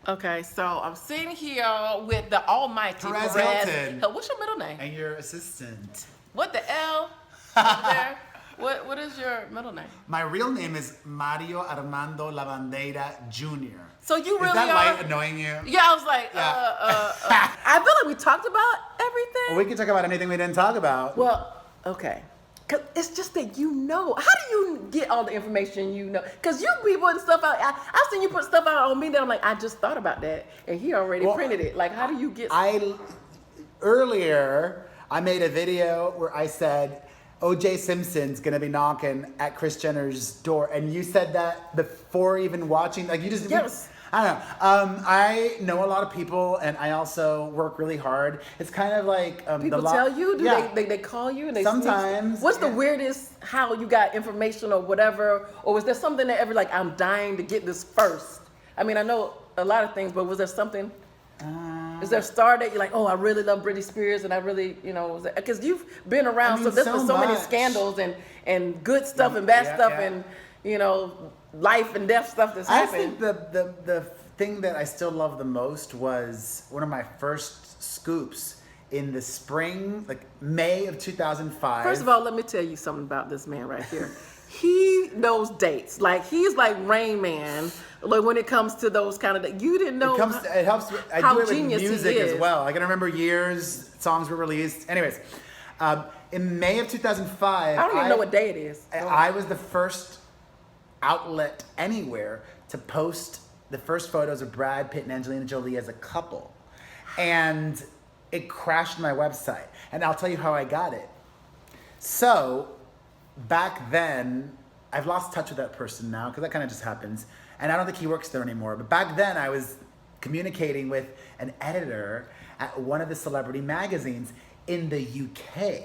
Okay, so I'm sitting here with the almighty Perez Hilton. What's your middle name? And your assistant. What the L? Up there? What is your middle name? My real name is Mario Armando Lavandeira Jr. So you really Is that are? light annoying you? Yeah, I was like, I feel like we talked about everything. Well, we can talk about anything we didn't talk about. Well, okay. Cause it's just that you know. How do you get all the information you know? Cause you be putting stuff out. I've seen you put stuff out on me that I'm like, I just thought about that, and he already printed it. Like, how do you get? Earlier, I made a video where I said O.J. Simpson's gonna be knocking at Kris Jenner's door, and you said that before even watching. Like, you just Yes. I don't know. I know a lot of people, and I also work really hard. It's kind of like People tell you? Do Yeah. they call you and they Sometimes, What's the yeah. weirdest how you got information or whatever? Or was there something that ever like I'm dying to get this first? I mean, I know a lot of things, but was there something? Is there a star that you're like, oh, I really love Britney Spears, and I really, because you've been around, so there's been so many scandals and good stuff and bad stuff and life and death stuff that's happened. I think the thing that I still love the most was one of my first scoops in the spring, like May of 2005. First of all, let me tell you something about this man right here. He knows dates. Like, he's like Rain Man. Like, when it comes to those kind of, you didn't know. It helps. I how do it with genius he music as is. well. I can remember years songs were released. Anyways, in May of 2005, I don't even know what day it is. I was the first outlet anywhere to post the first photos of Brad Pitt and Angelina Jolie as a couple, and it crashed my website. And I'll tell you how I got it. So back then, I've lost touch with that person now because that kind of just happens, and I don't think he works there anymore. But back then, I was communicating with an editor at one of the celebrity magazines in the UK.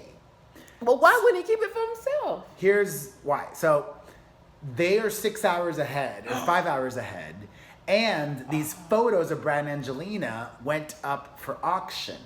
But why wouldn't he keep it for himself? Here's why. So they are 6 hours ahead or 5 hours ahead, and these photos of Brad and Angelina went up for auction.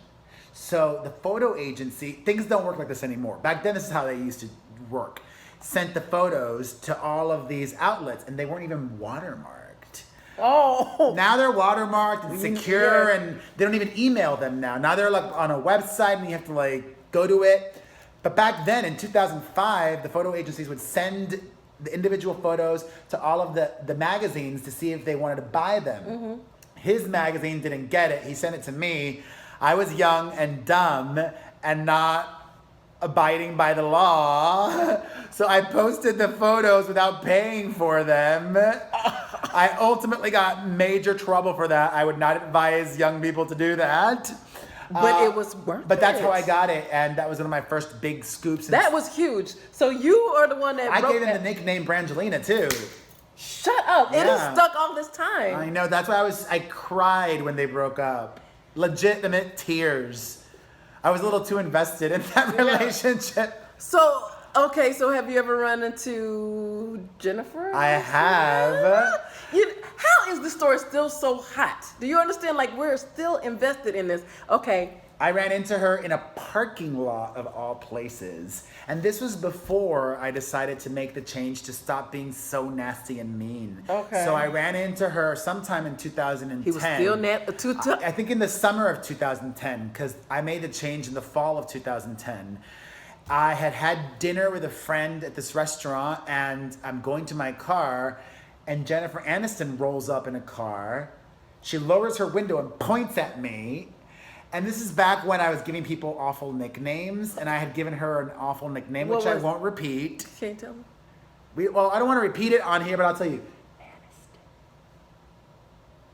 So the photo agency, things don't work like this anymore. Back then, this is how they used to work. Sent the photos to all of these outlets, and they weren't even watermarked. Oh. Now they're watermarked and secure, and they don't even email them now. Now they're like on a website, and you have to like go to it. But back then, in 2005, the photo agencies would send the individual photos to all of the magazines to see if they wanted to buy them. Mm-hmm. His magazine didn't get it. He sent it to me. I was young and dumb and not abiding by the law. So I posted the photos without paying for them. I ultimately got major trouble for that. I would not advise young people to do that. But it was worth it. But that's how I got it, and that was one of my first big scoops. That was huge. So you are the one that I broke gave him that. the nickname Brangelina too. Shut up. It Yeah. is stuck all this time. I know, that's why I cried when they broke up. Legitimate tears. I was a little too invested in that relationship. So, okay, so have you ever run into Jennifer? I have. How is the story still so hot? Do you understand? Like, we're still invested in this. Okay. I ran into her in a parking lot of all places. And this was before I decided to make the change to stop being so nasty and mean. Okay. So I ran into her sometime in 2010. He was still I think in the summer of 2010, because I made the change in the fall of 2010. I had dinner with a friend at this restaurant, and I'm going to my car, and Jennifer Aniston rolls up in a car. She lowers her window and points at me. And this is back when I was giving people awful nicknames, and I had given her an awful nickname, which I won't repeat. Can you tell me? Well, I don't want to repeat it on here, but I'll tell you.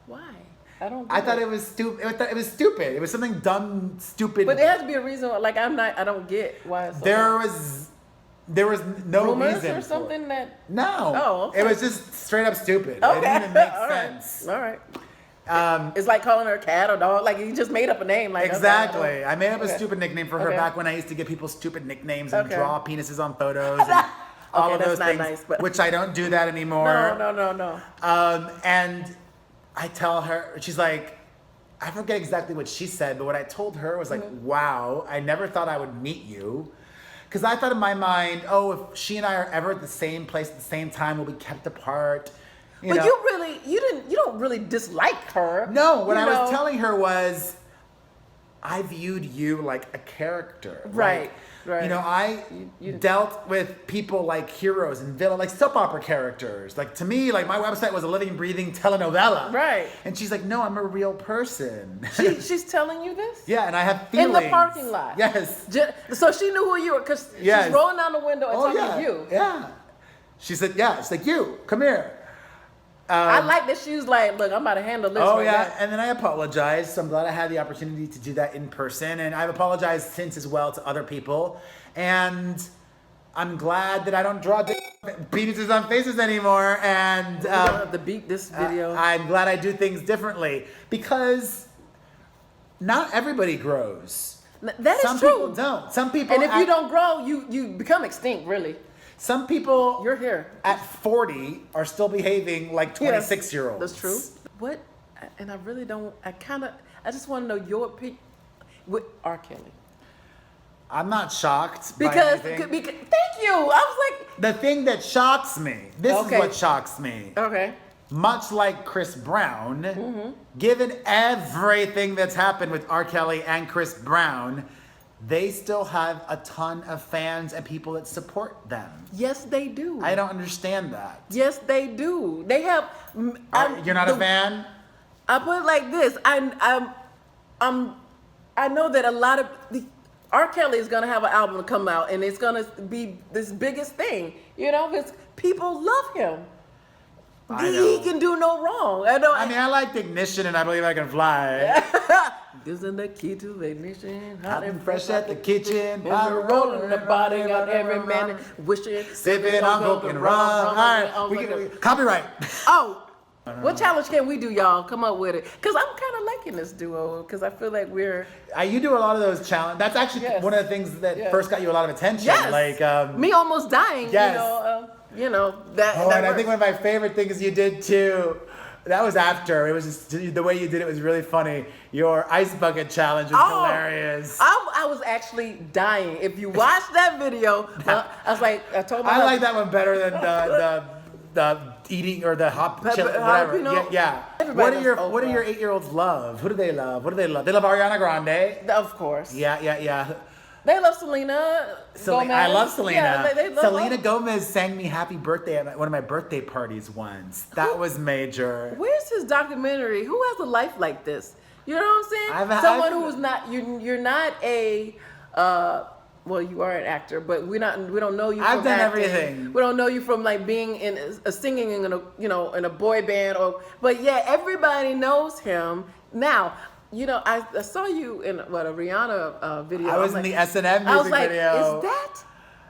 Why? I thought it was stupid. It was stupid. It was something dumb, stupid. But there has to be a reason. Like, I don't get why. It's so there was no rumors reason or something that. No. Oh, okay. It was just straight up stupid. Okay. It didn't even make All sense. Right. All right. It's like calling her a cat or dog. Like, you just made up a name. Like, Exactly. okay, I made up a stupid nickname for her back when I used to give people stupid nicknames and draw penises on photos and all of those things, nice, which I don't do that anymore. No. And I tell her, she's like, I forget exactly what she said, but what I told her was like, wow, I never thought I would meet you. Because I thought in my mind, oh, if she and I are ever at the same place at the same time, we'll be kept apart. You But know? you don't really dislike her. No, what you I know? was telling her was, I viewed you like a character. Right, Like, right. You know, I You- dealt with people like heroes and villains, like soap opera characters. Like to me, like my website was a living, breathing telenovela. Right. And she's like, no, I'm a real person. She's telling you this? Yeah, and I have In feelings. the parking lot. Yes. So she knew who you were because Yes. she's rolling down the window and Oh talking yeah. to you. Yeah. She said, yeah. She's like, you, come here. I like that she was like, look, I'm about to handle this. Oh right yeah, now. and then I apologized. So I'm glad I had the opportunity to do that in person, and I've apologized since as well to other people. And I'm glad that I don't draw penises on faces anymore. And We don't have to beat this video. I'm glad I do things differently because not everybody grows. That is Some true. people don't. Some people, And if you don't grow, you become extinct, really. some people You're here. at 40 are still behaving like 26-year-olds. That's true. What? And I really don't. I just want to know your opinion with R. Kelly. I'm not shocked Because, by anything. thank you. I was The thing that shocks me, this Okay. is what shocks me. like, okay. Much like Chris Brown, Mm-hmm. given everything that's happened with R. Kelly and Chris Brown, they still have a ton of fans and people that support them. Yes, they do. I don't understand that. Yes, they do. They have. You're not a fan? I put it like this. I know that a lot of R. Kelly is gonna have an album to come out, and it's gonna be this biggest thing, you know, because people love him. I He know. can do no wrong. I know. I mean, I like Ignition and I Believe I Can Fly. Isn't the key to ignition? Hot and fresh at the kitchen. And we're rolling the body on every man, wishing. Sipping on coke and rum. All right, we get copyright. Oh, what challenge can we do, y'all? Come up with it. Because I'm kind of liking this duo, because I feel like we're... You do a lot of those challenges. That's actually Yes. one of the things that Yes. first got you a lot of attention. Yes. Like, me almost dying, yes. you know, that... oh, that and I works. think one of my favorite things you did too, that was after. It was just the way you did it was really funny. Your ice bucket challenge was hilarious. I was actually dying. If you watch that video, I was like, I told my I like husband, that one better than the eating or the whatever. jalapeno. Yeah. Everybody What do loves your 8-year-olds love? Who do they love? What do they love? They love Ariana Grande. Of course. Yeah. They love Selena Gomez. I love Selena. Yeah, they love Selena her. Gomez sang me happy birthday at one of my birthday parties once. That was major. Where's his documentary? Who has a life like this? You know what I'm saying? Someone who's not you're not a well, you are an actor, but we don't know you. I've from done acting. everything. We don't know you from like being in a singing in a boy band but yeah, everybody knows him now. You know, I saw you in a Rihanna video. I was in the S&M music I was like, video. is that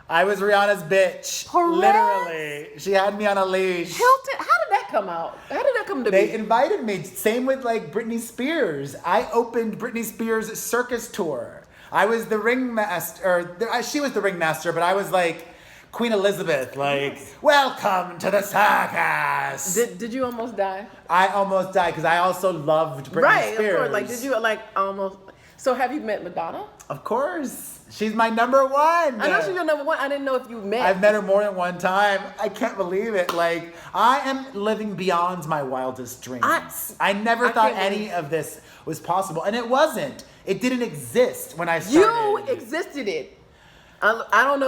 I was Rihanna's bitch. Perez? Literally. She had me on a leash. Hilton? How did that come out? How did that come to They be? invited me. Same with like Britney Spears. I opened Britney Spears' circus tour. I was the ringmaster, she was the ringmaster, but I was like Queen Elizabeth, like, welcome to the circus. Did you almost die? I almost died because I also loved Britney Spears. Of course. Like, did you like almost? So, have you met Madonna? Of course. She's my number one. I know she's your number one. I didn't know if you met. I've met her more than one time. I can't believe it. Like, I am living beyond my wildest dreams. I never thought can't any of this was possible. And it wasn't. It didn't exist when I started. You existed it. I don't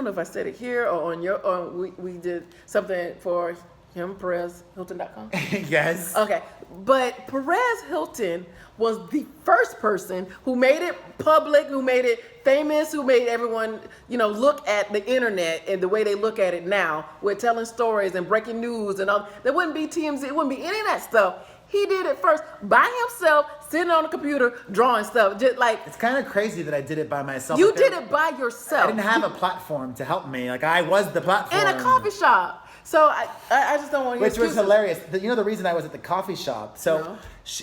know if I said it here or on your. Or we did something for him, Perez Hilton.com. Yes. Okay, but Perez Hilton was the first person who made it public, who made it famous, who made everyone, look at the internet and the way they look at it now, with telling stories and breaking news and all. There wouldn't be TMZ, it wouldn't be any of that stuff. He did it first by himself, sitting on a computer, drawing stuff. Just like It's kind of crazy that I did it by myself. you Like, did it by yourself. I didn't have a platform to help me. Like, I was the platform. in a coffee shop. So I just don't want to. Which was hilarious. The reason I was at the coffee shop. So No.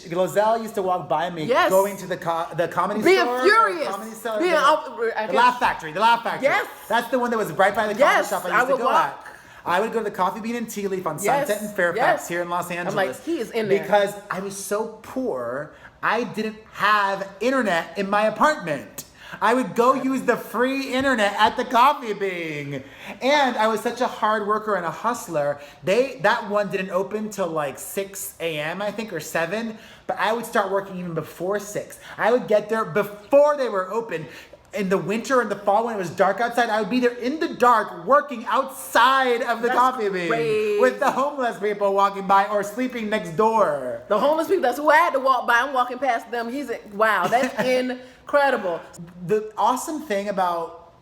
GloZell used to walk by me Yes. going to the comedy Being store. furious. Comedy store. Being the Laugh Factory. The Laugh Factory. Yes. That's the one that was right by the coffee Yes, shop I I used to would go walk. at. I would go to the Coffee Bean and Tea Leaf on Yes, Sunset and Fairfax yes. here in Los Angeles. like, he is in there. Because I was so poor, I didn't have internet in my apartment. I would go use the free internet at the Coffee Bean. And I was such a hard worker and a hustler. That one didn't open till like 6 a.m. I think, or 7. But I would start working even before 6. I would get there before they were open. In the winter and the fall when it was dark outside, I would be there in the dark working outside of the Coffee Bean with the homeless people walking by or sleeping next door. The homeless people, that's who I had to walk by. I'm walking past them. Wow, that's incredible. The awesome thing about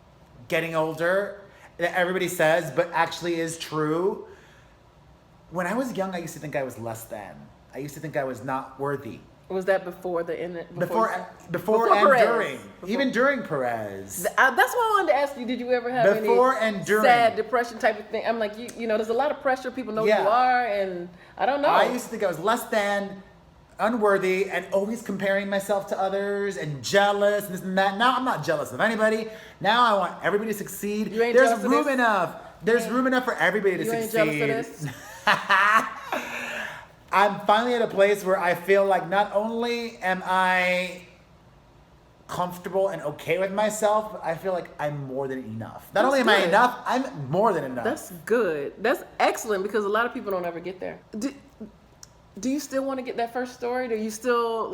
getting older that everybody says, but actually is true, when I was young, I used to think I was less than. I used to think I was not worthy. Was that before the end? Before and Perez. during. Even during Perez. That's why I wanted to ask you, did you ever have Before any and during. sad depression type of thing? I'm like, you know, there's a lot of pressure. People know who you are, and I don't know. I used to think I was less than, unworthy, and always comparing myself to others and jealous and this and that. Now I'm not jealous of anybody. Now I want everybody to succeed. You ain't There's jealous of room this? enough. There's room enough for everybody to You ain't succeed. jealous of this? I'm finally at a place where I feel like not only am I comfortable and okay with myself, but I feel like I'm more than enough. Not only am I enough, I'm more than enough. That's good. That's excellent because a lot of people don't ever get there. Do you still want to get that first story? Do you still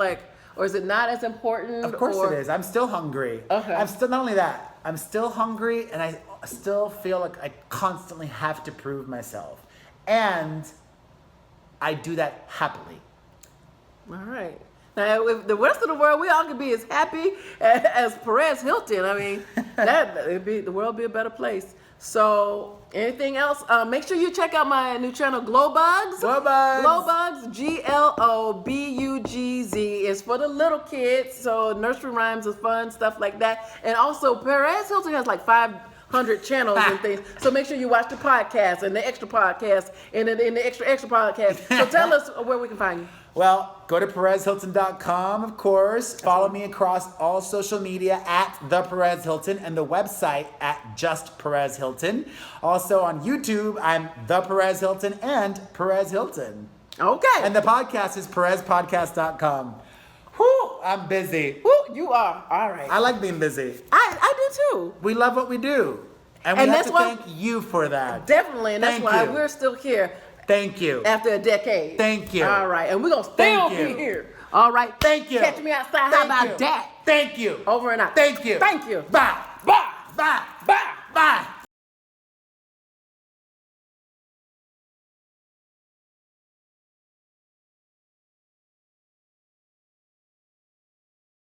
or is it not as important? Of course it is. I'm still hungry. Okay. I'm still, not only that, I'm still hungry and I still feel like I constantly have to prove myself. And I do that happily. All right. Now, if the rest of the world, we all could be as happy as Perez Hilton. I mean, the world would be a better place. So, anything else? Make sure you check out my new channel, GloBugs. GloBugs, GLOBUGZ. It's for the little kids, so nursery rhymes is fun, stuff like that. And also, Perez Hilton has like 500 channels and things. So make sure you watch the podcast and the extra podcast and the extra podcast. So tell us where we can find you. Well, go to PerezHilton.com, of course. Follow me across all social media at The Perez Hilton and the website at Just Perez Hilton. Also on YouTube, I'm The Perez Hilton and Perez Hilton. Okay. And the podcast is PerezPodcast.com. Whew, I'm busy. Woo, you are. All right. I like being busy. I do too. We love what we do. And we And have that's to why- thank you for that. Definitely, and that's Thank why you. we're still here Thank you. after a decade. Thank you. All right, and we're going to still Thank be you. here. All right. Thank you. Catch me outside. How Thank about you. that? Thank you. Over and out. Thank you. Thank you. Bye. Bye. Bye. Bye. Bye.